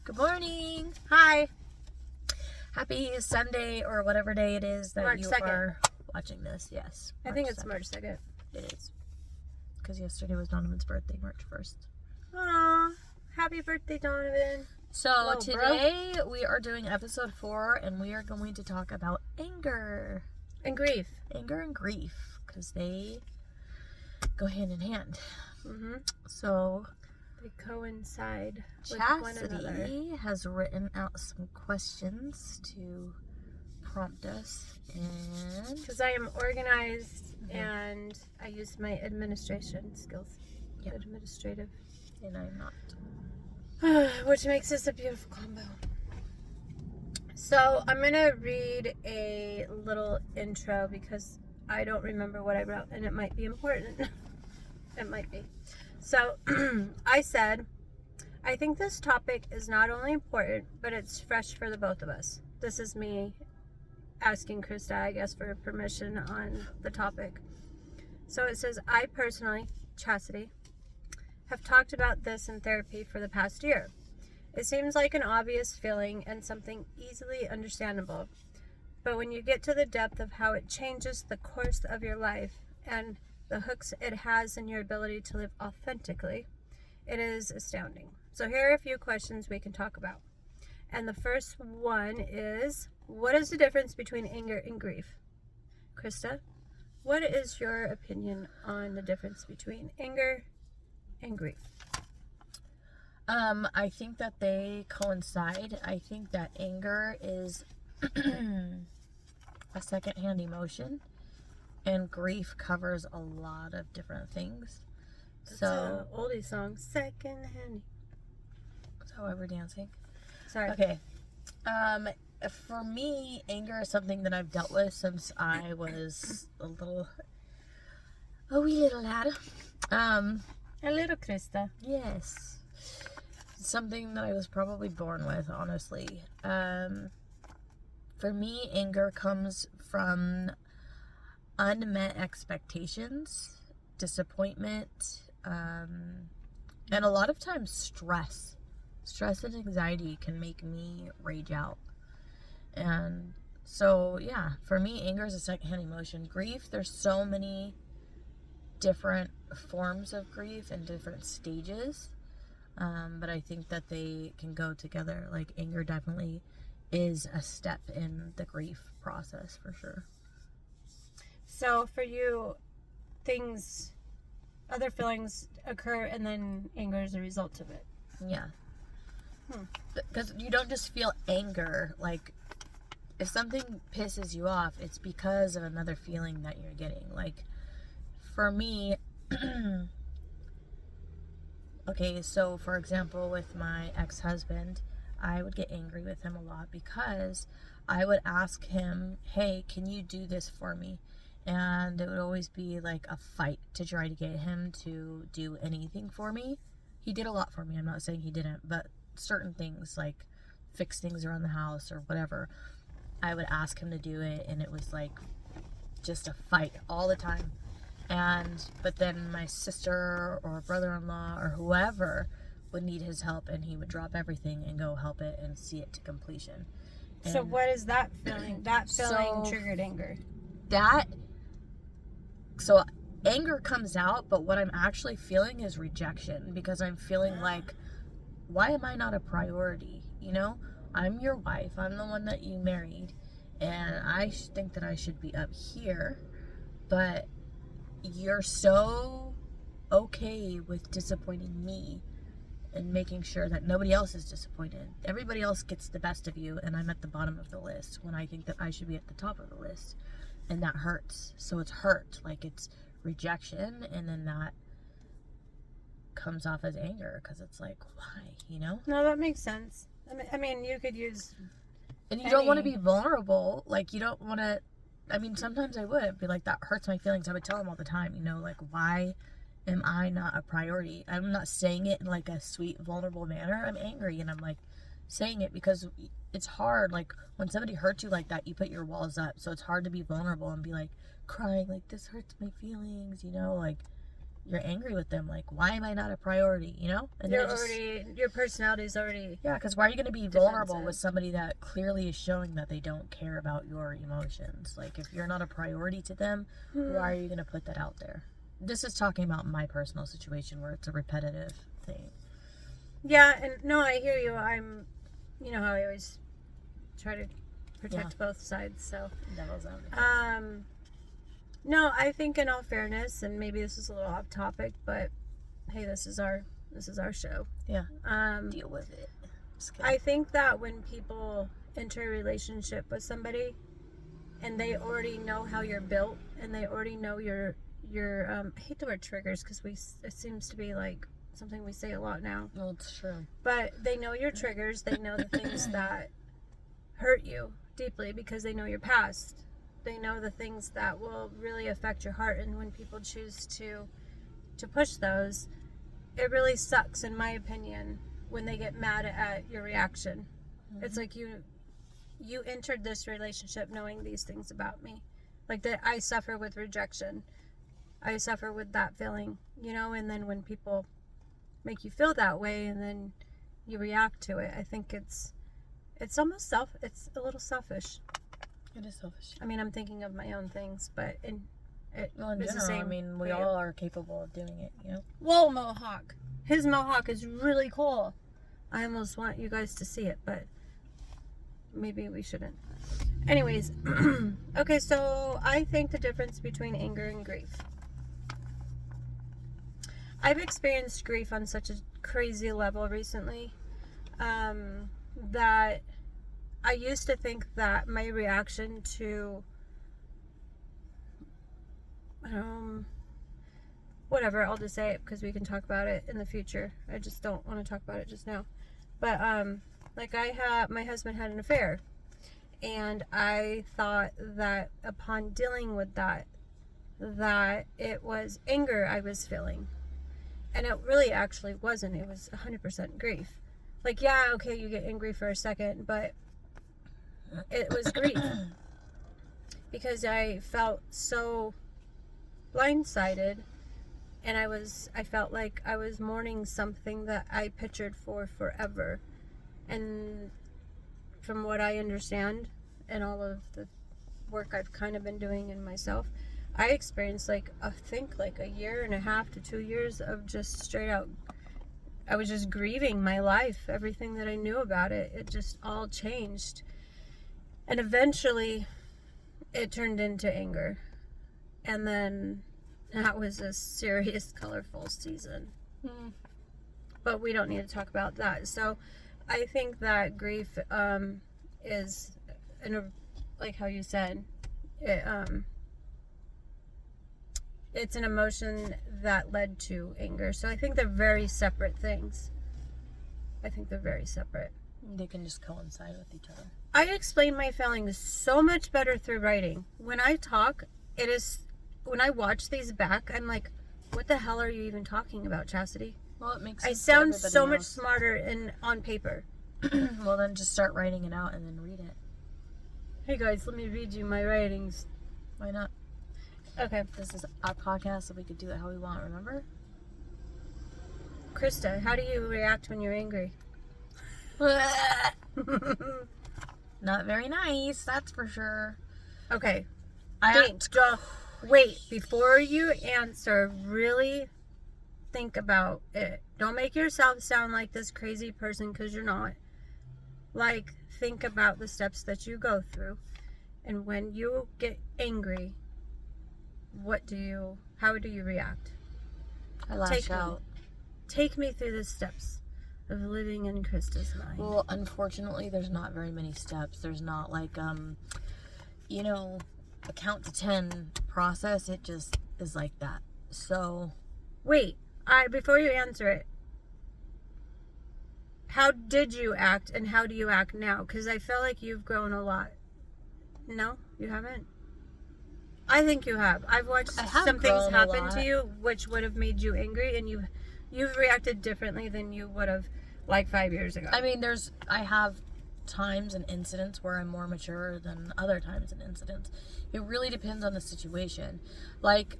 Good morning. Hi. Happy Sunday or whatever day it is that March you 2nd. are watching this. Yes. I think it's 2nd. March 2nd. It is. Because yesterday was Donovan's birthday, March 1st. Aw, happy birthday, Donovan. So Hello, today we are doing episode 4 and we are going to talk about anger. And grief. Anger and grief. Because they go hand in hand. Mm-hmm. So They coincide with one another. Chastity has written out some questions to prompt us, and Because I am organized and I use my administration skills. Yep. Administrative. and I'm not. Which makes this a beautiful combo. So I'm going to read a little intro because I don't remember what I wrote and it might be important. It might be. So I said, I think this topic is not only important, but it's fresh for the both of us. This is me asking Krista, I guess, for permission on the topic. So it says, I personally, Chastity, have talked about this in therapy for the past year. It seems like an obvious feeling and something easily understandable. But when you get to the depth of how it changes the course of your life and the hooks it has in your ability to live authentically, it is astounding. So here are a few questions we can talk about. And the first one is, what is the difference between anger and grief? Krista, what is your opinion on the difference between anger and grief? I think that they coincide. I think that anger is a secondhand emotion, and grief covers a lot of different things. That's So, a oldie song, second hand. so why we're dancing. Sorry. Okay. For me, anger is something that I've dealt with since I was a wee little lad. A little Krista. Yes. Something that I was probably born with, honestly. For me, anger comes from unmet expectations, disappointment, and a lot of times stress. Stress and anxiety can make me rage out. And so, yeah, for me, anger is a secondhand emotion. Grief, there's so many different forms of grief and different stages. But I think that they can go together. Like, anger definitely is a step in the grief process for sure. So for you, other feelings occur and then anger is a result of it. Yeah. Because you don't just feel anger. Like, if something pisses you off, it's because of another feeling that you're getting. Like, for me, okay, so for example, with my ex-husband, I would get angry with him a lot because I would ask him, hey, can you do this for me? And it would always be like a fight to try to get him to do anything for me. He did a lot for me. I'm not saying he didn't, but certain things like fix things around the house or whatever, I would ask him to do it, and it was like just a fight all the time. But then my sister or brother-in-law or whoever would need his help, and he would drop everything and go help it and see it to completion. So And what is that feeling? That feeling So- triggered anger. So anger comes out, but what I'm actually feeling is rejection, because I'm feeling like, why am I not a priority? You know, I'm your wife. I'm the one that you married, and I think that I should be up here, but you're so okay with disappointing me and making sure that nobody else is disappointed. Everybody else gets the best of you, and I'm at the bottom of the list when I think that I should be at the top of the list. And that hurts. So it's hurt. Like, it's rejection, and then that comes off as anger because it's like, why, you know? No, that makes sense. I mean, you could use... And you don't want to be vulnerable. Like, you don't want to... I mean, sometimes I would be like, that hurts my feelings. I would tell him all the time, you know, like, why am I not a priority? I'm not saying it in like a sweet, vulnerable manner. I'm angry, and I'm like saying it because it's hard. Like, when somebody hurts you like that, you put your walls up. So it's hard to be vulnerable and be like crying, like, this hurts my feelings, you know, like, you're angry with them. Like, why am I not a priority? You know? And then your personality is already yeah, because why are you going to be vulnerable defensive. with somebody that clearly is showing that they don't care about your emotions? Like, if you're not a priority to them, why are you going to put that out there? This is talking about my personal situation where it's a repetitive thing. Yeah, and no, I hear you. I'm, you know how I always try to protect both sides, so. Devil's advocate. No, I think in all fairness, and maybe this is a little off topic, but hey, this is our show. Yeah. Deal with it. I think that when people enter a relationship with somebody and they already know how you're built and they already know your I hate the word triggers because it seems to be like something we say a lot now. Well, it's true. But they know your triggers. They know the things that hurt you deeply because they know your past. They know the things that will really affect your heart, and when people choose to push those, it really sucks, in my opinion, when they get mad at your reaction. Mm-hmm. It's like you entered this relationship knowing these things about me, like that I suffer with rejection. I suffer with that feeling, you know, and then when people make you feel that way and then you react to it, I think it's almost it's a little selfish. It is selfish. I mean, I'm thinking of my own things, but in general, the same. I mean, we all are capable of doing it, you know? Whoa, mohawk. His mohawk is really cool. I almost want you guys to see it, but maybe we shouldn't. Anyways, okay, so I think the difference between anger and grief. I've experienced grief on such a crazy level recently that I used to think that my reaction to whatever, I'll just say it because we can talk about it in the future. I just don't want to talk about it just now. But like my husband had an affair, and I thought that upon dealing with that it was anger I was feeling. And it really actually wasn't. It was 100% grief. Like, yeah, okay, you get angry for a second, but it was grief. Because I felt so blindsided, and I felt like I was mourning something that I pictured for forever. And from what I understand and all of the work I've kind of been doing in myself, I experienced like a year and a half to 2 years of just straight out, I was just grieving my life, everything that I knew about it. It just all changed. And eventually it turned into anger. And then that was a serious, colorful season. But we don't need to talk about that. So I think that grief is, like how you said, it's an emotion that led to anger. So I think they're very separate things. I think they're very separate. They can just coincide with each other. I explain my feelings so much better through writing. When I talk, when I watch these back, I'm like, what the hell are you even talking about, Chastity? Well, it makes sense. I sound so much smarter on paper. Well, then just start writing it out and then read it. Hey guys, let me read you my writings. Why not? Okay. This is our podcast, so we could do it how we want, remember? Krista, how do you react when you're angry? Not very nice, that's for sure. Okay. Wait, before you answer, really think about it. Don't make yourself sound like this crazy person, because you're not. Like, think about the steps that you go through. And when you get angry, how do you react? I lash out. Take me through the steps of living in Krista's mind. Well, unfortunately, there's not very many steps. There's not like, a count to 10 process. It just is like that. So. Wait, before you answer it, how did you act and how do you act now? Because I feel like you've grown a lot. No, you haven't? I think you have. I've watched some things happen to you which would have made you angry, and you've reacted differently than you would have like 5 years ago. I mean, I have times and incidents where I'm more mature than other times and incidents. It really depends on the situation. Like,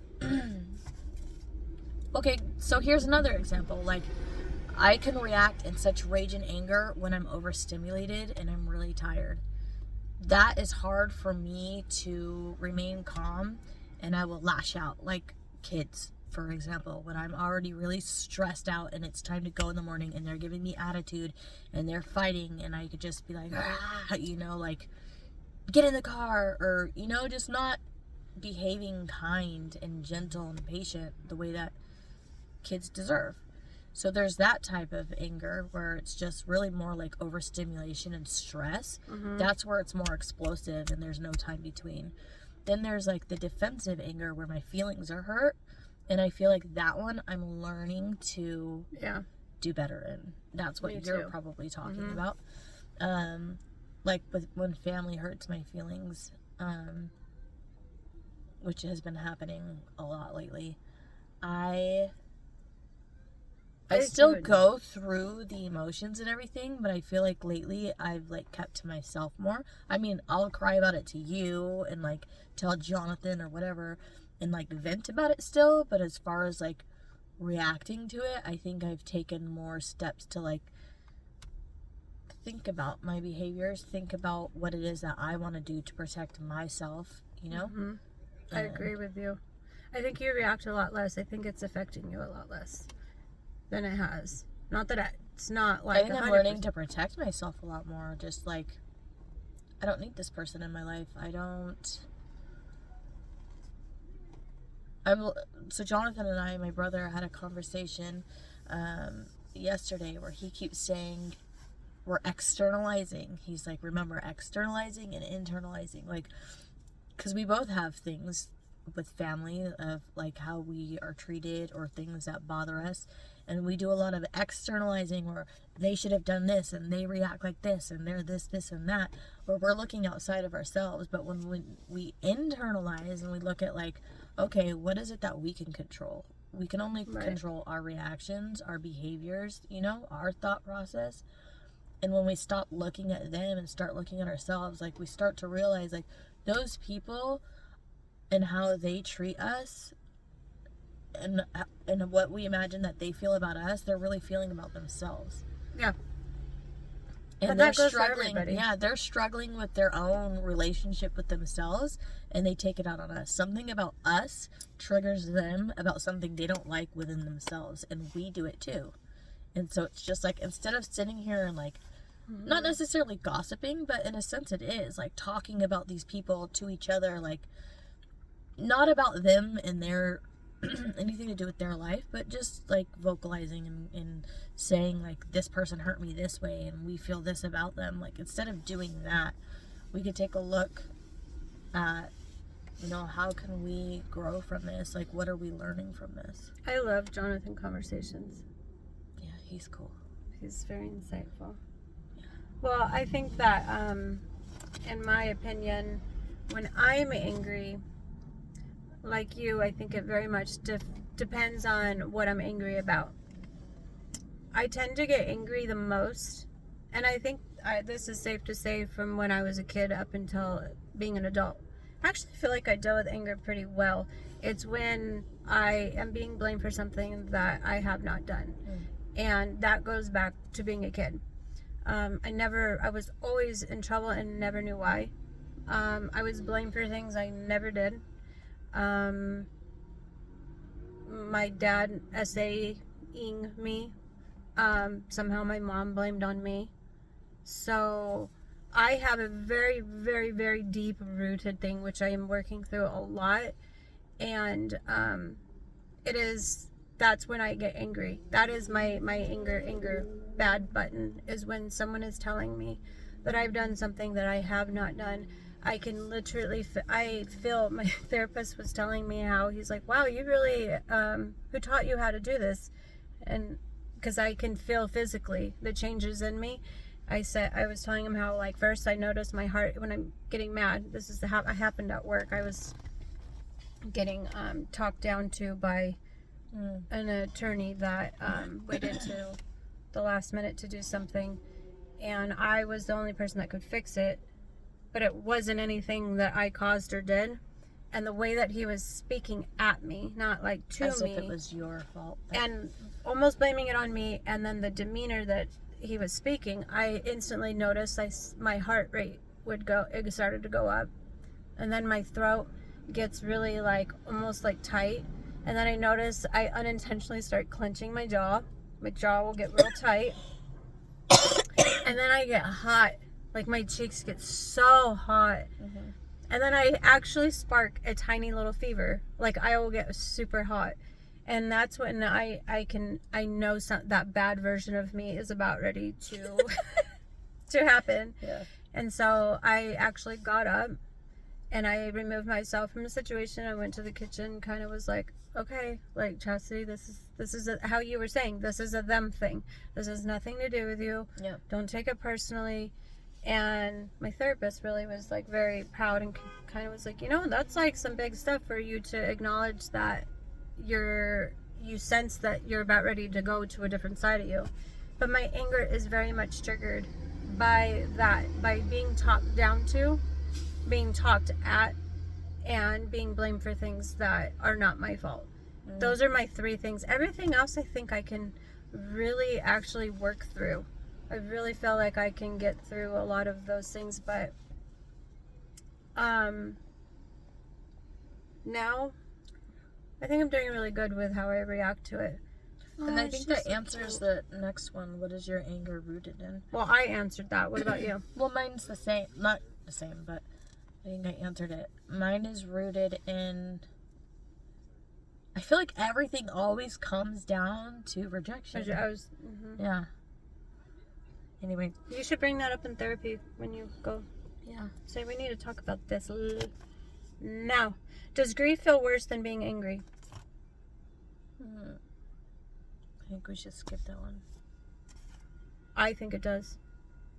okay, so here's another example. Like, I can react in such rage and anger when I'm overstimulated and I'm really tired. That is hard for me to remain calm, and I will lash out. Like kids, for example, when I'm already really stressed out and it's time to go in the morning and they're giving me attitude and they're fighting, and I could just be like, ah, you know, like, get in the car, or, you know, just not behaving kind and gentle and patient the way that kids deserve. So there's that type of anger where it's just really more like overstimulation and stress. That's where it's more explosive and there's no time between. Then there's like the defensive anger where my feelings are hurt, and I feel like that one I'm learning to do better in. That's what you're probably talking about. Like with when family hurts my feelings, which has been happening a lot lately. I still go through the emotions and everything, but I feel like lately I've like kept to myself more. I mean, I'll cry about it to you and like tell Jonathan or whatever and like vent about it still, but as far as like reacting to it, I think I've taken more steps to like think about my behaviors, think about what it is that I want to do to protect myself, you know? I agree with you. I think you react a lot less. I think it's affecting you a lot less than it has. Not that it's not like I think I'm 100%. learning to protect myself a lot more. Just like, I don't need this person in my life. So Jonathan and I, my brother, had a conversation yesterday where he keeps saying we're externalizing. He's like, remember, externalizing and internalizing. Like, because we both have things with family of like how we are treated or things that bother us, and we do a lot of externalizing where they should have done this and they react like this and they're this and that, where we're looking outside of ourselves. But when we internalize and we look at like, okay, what is it that we can control? We can only control our reactions, our behaviors, you know, our thought process. And when we stop looking at them and start looking at ourselves, like we start to realize like those people and how they treat us and what we imagine that they feel about us, they're really feeling about themselves. Yeah. And they're struggling. Yeah, they're struggling with their own relationship with themselves, and they take it out on us. Something about us triggers them about something they don't like within themselves, and we do it too. And so it's just like, instead of sitting here and like, not necessarily gossiping, but in a sense it is like talking about these people to each other, like not about them and their anything to do with their life, but just like vocalizing and saying like, this person hurt me this way and we feel this about them. Like, instead of doing that, we could take a look at, you know, how can we grow from this? Like, what are we learning from this? I love Jonathan conversations. Yeah, he's cool. He's very insightful. Well, I think that, in my opinion, when I'm angry, like you, I think it very much depends on what I'm angry about. I tend to get angry the most, and I think this is safe to say from when I was a kid up until being an adult. I actually feel like I deal with anger pretty well. It's when I am being blamed for something that I have not done. And that goes back to being a kid. I was always in trouble and never knew why. I was blamed for things I never did. My dad essaying me. Somehow my mom blamed on me. So I have a very, very, very deep rooted thing, which I am working through a lot. And that's when I get angry. That is my anger bad button, is when someone is telling me that I've done something that I have not done. I can literally, I feel, my therapist was telling me how he's like, wow, you really, who taught you how to do this? And because I can feel physically the changes in me. I was telling him how, like, first I noticed my heart when I'm getting mad. This is happened at work. I was getting talked down to by an attorney that waited to the last minute to do something, and I was the only person that could fix it, but it wasn't anything that I caused or did. and the way that he was speaking at me, not like to As me. if it was your fault. And almost blaming it on me, and then the demeanor that he was speaking, I instantly noticed my heart rate it started to go up, and then my throat gets really like almost like tight, and then I notice I unintentionally start clenching my jaw will get real tight, and then I get hot, like my cheeks get so hot, and then I actually spark a tiny little fever, like I will get super hot. And that's when I know that bad version of me is about ready to to happen. Yeah. And so I actually got up and I removed myself from the situation. I went to the kitchen, kind of was like, okay, like, Chastity, this is how you were saying, this is a them thing. This has nothing to do with you. Yeah. Don't take it personally. And my therapist really was like very proud and kind of was like, that's like some big stuff for you to acknowledge that you sense that you're about ready to go to a different side of you. But my anger is very much triggered by that, by being talked down to, being talked at, and being blamed for things that are not my fault. Those are my 3 things. Everything else I think I can really actually work through. I really feel like I can get through a lot of those things, but now I think I'm doing really good with how I react to it. And I think that answers the next one. What is your anger rooted in? Well, I answered that. What about you? Well, mine's the same. Not the same, but I think I answered it. Mine is rooted in... I feel like everything always comes down to rejection. Yeah. Anyway. You should bring that up in therapy when you go. Yeah. Say, we need to talk about this. Now, does grief feel worse than being angry? I think we should skip that one. I think it does.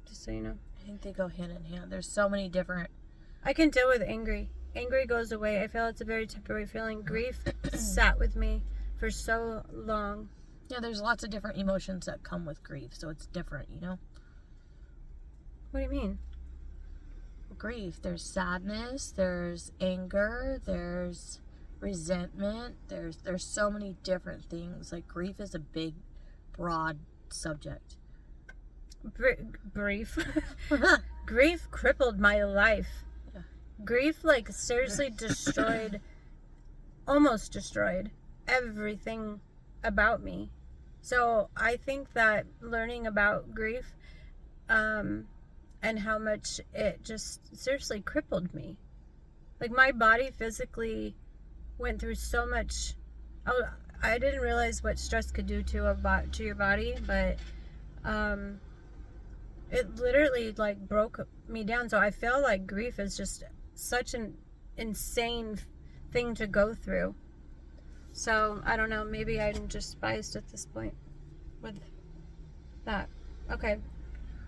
Just so you know. I think they go hand in hand. There's so many different... I can deal with angry. Angry goes away. I feel it's a very temporary feeling. Grief sat with me for so long. Yeah, there's lots of different emotions that come with grief, so it's different, What do you mean? Grief. There's sadness, there's anger, there's resentment, there's so many different things. Like, grief is a big, broad subject. Grief. Grief crippled my life. Yeah. Grief, like, seriously almost destroyed everything about me. So I think that learning about grief, and how much it just seriously crippled me. Like, my body physically went through so much. I didn't realize what stress could do to your body, but it literally like broke me down. So I feel like grief is just such an insane thing to go through. So I don't know, maybe I'm just biased at this point with that. Okay.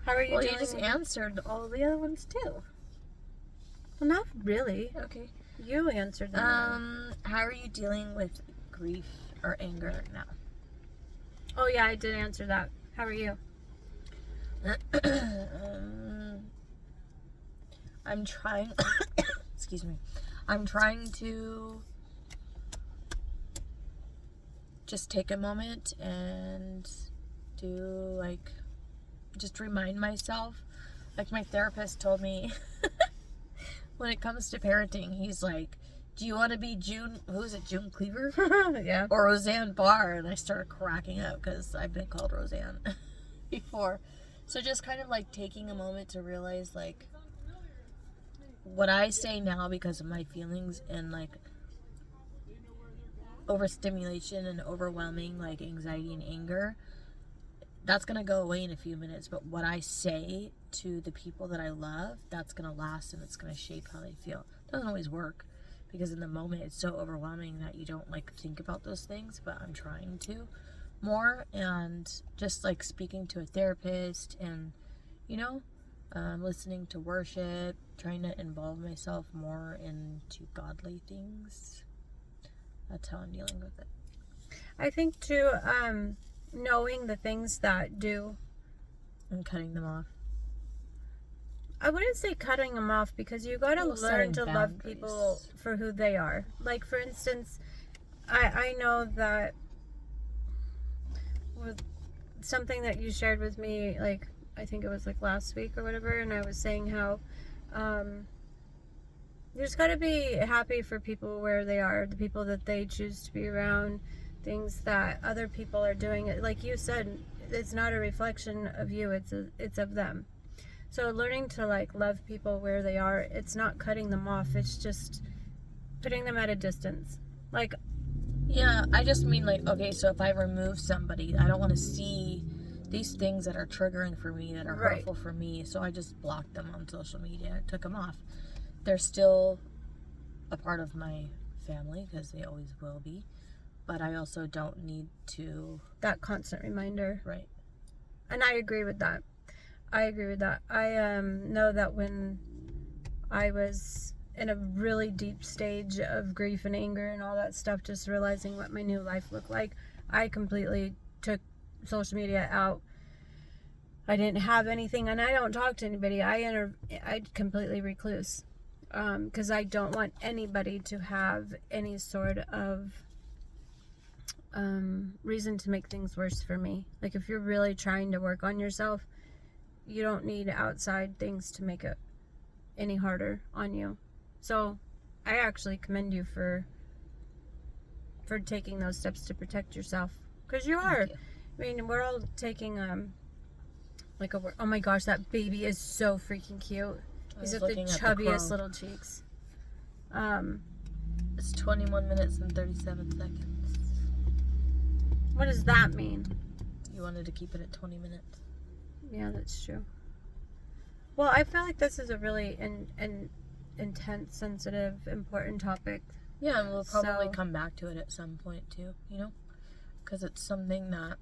How are you Well, dealing? you just answered all the other ones too. Well, not really. Okay. You answered them. How are you dealing with grief or anger now? Oh yeah, I did answer that. How are you? I'm trying excuse me. I'm trying to just take a moment and just remind myself. Like, my therapist told me when it comes to parenting, he's like, do you want to be June Cleaver? Yeah. Or Roseanne Barr? And I started cracking up because I've been called Roseanne before. So just kind of like taking a moment to realize, like, what I say now because of my feelings and like overstimulation and overwhelming like anxiety and anger, that's gonna go away in a few minutes. But what I say to the people that I love, that's gonna last, and it's gonna shape how they feel. It doesn't always work because in the moment it's so overwhelming that you don't like think about those things, but I'm trying to more, and just like speaking to a therapist and listening to worship, trying to involve myself more into godly things. That's how I'm dealing with it. I think too, knowing the things that do, And cutting them off. I wouldn't say cutting them off, because you gotta Well, learn setting to love people boundaries. for who they are. Like, for instance, I know that with something that you shared with me, like, I think it was like last week or whatever, and I was saying how you just gotta be happy for people where they are, the people that they choose to be around, things that other people are doing. Like you said, it's not a reflection of you, it's of them. So learning to like love people where they are, it's not cutting them off, it's just putting them at a distance. Like, Yeah, I just mean like, okay, so if I remove somebody, I don't want to see these things that are triggering for me, that are right. hurtful for me, so I just blocked them on social media, took them off. They're still a part of my family because they always will be, but I also don't need to. That constant reminder. Right. And I agree with that. I know that when I was in a really deep stage of grief and anger and all that stuff, just realizing what my new life looked like, I completely took social media out. I didn't have anything, and I don't talk to anybody. I completely recluse, because I don't want anybody to have any sort of reason to make things worse for me. Like, if you're really trying to work on yourself, you don't need outside things to make it any harder on you. So I actually commend you for taking those steps to protect yourself, because you are. You. I mean, we're all taking like oh my gosh, that baby is so freaking cute. He's got the chubbiest little cheeks. It's 21 minutes and 37 seconds. What does that mean? You wanted to keep it at 20 minutes. Yeah, that's true. Well, I feel like this is a really intense, sensitive, important topic. Yeah, and we'll probably come back to it at some point too, you know? Because it's something that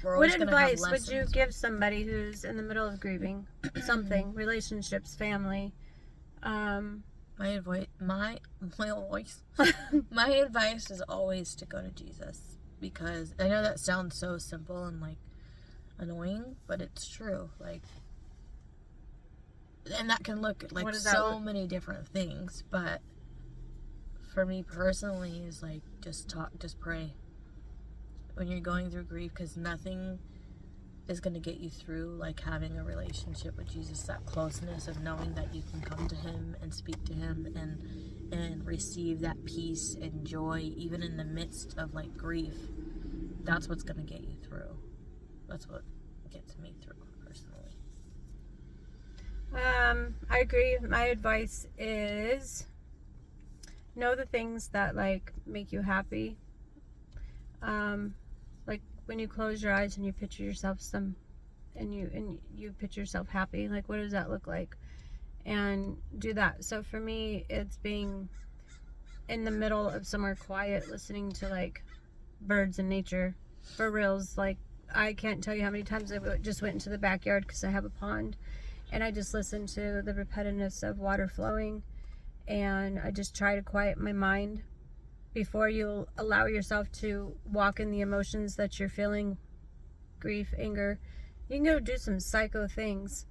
we're always going to have lessons. What advice would you give somebody who's in the middle of grieving something, relationships, family? My advice my advice is always to go to Jesus, because I know that sounds so simple and like annoying, but it's true. Like, and that can look like so many different things, but for me personally is like just pray when you're going through grief, because nothing is going to get you through like having a relationship with Jesus, that closeness of knowing that you can come to him and speak to him and receive that peace and joy even in the midst of like grief. That's what's going to get you through. That's what gets me through personally. I agree. My advice is know the things that like make you happy. Like when you close your eyes and you picture yourself and you picture yourself happy, like what does that look like? And do that. So for me, it's being in the middle of somewhere quiet, listening to like birds and nature, for reals. Like, I can't tell you how many times I just went into the backyard because I have a pond, and I just listened to the repetitiveness of water flowing, and I just try to quiet my mind before you allow yourself to walk in the emotions that you're feeling, grief, anger. You can go do some psycho things.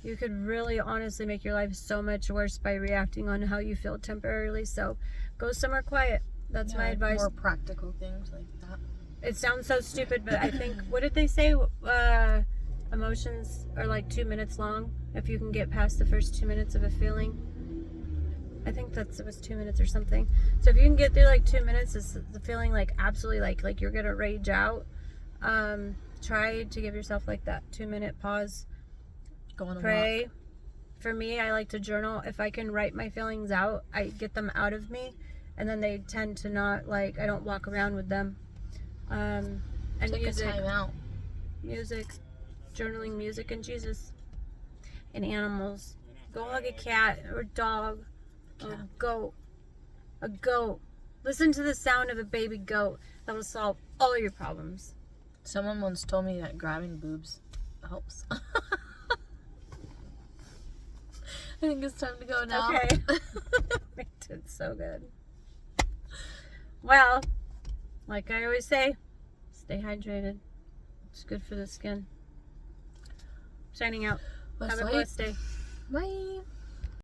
You could really honestly make your life so much worse by reacting on how you feel temporarily. So go somewhere quiet. That's my advice. More practical things like that. It sounds so stupid, but I think, what did they say? Emotions are like 2 minutes long. If you can get past the first 2 minutes of a feeling, I think it was 2 minutes or something. So if you can get through like 2 minutes, is the feeling like absolutely like you're gonna rage out. Try to give yourself like that 2 minute pause. Go on a pray. walk. For me, I like to journal. If I can write my feelings out, I get them out of me, and then they tend to not like, I don't walk around with them. And take music, a time out. Music, journaling, music, and Jesus, and animals. Go hug a cat or a dog. Or a goat. A goat. Listen to the sound of a baby goat. That will solve all your problems. Someone once told me that grabbing boobs helps. I think it's time to go now. Okay. It did so good. Well, like I always say, stay hydrated. It's good for the skin. Signing out. Have a Light. blessed day. Bye.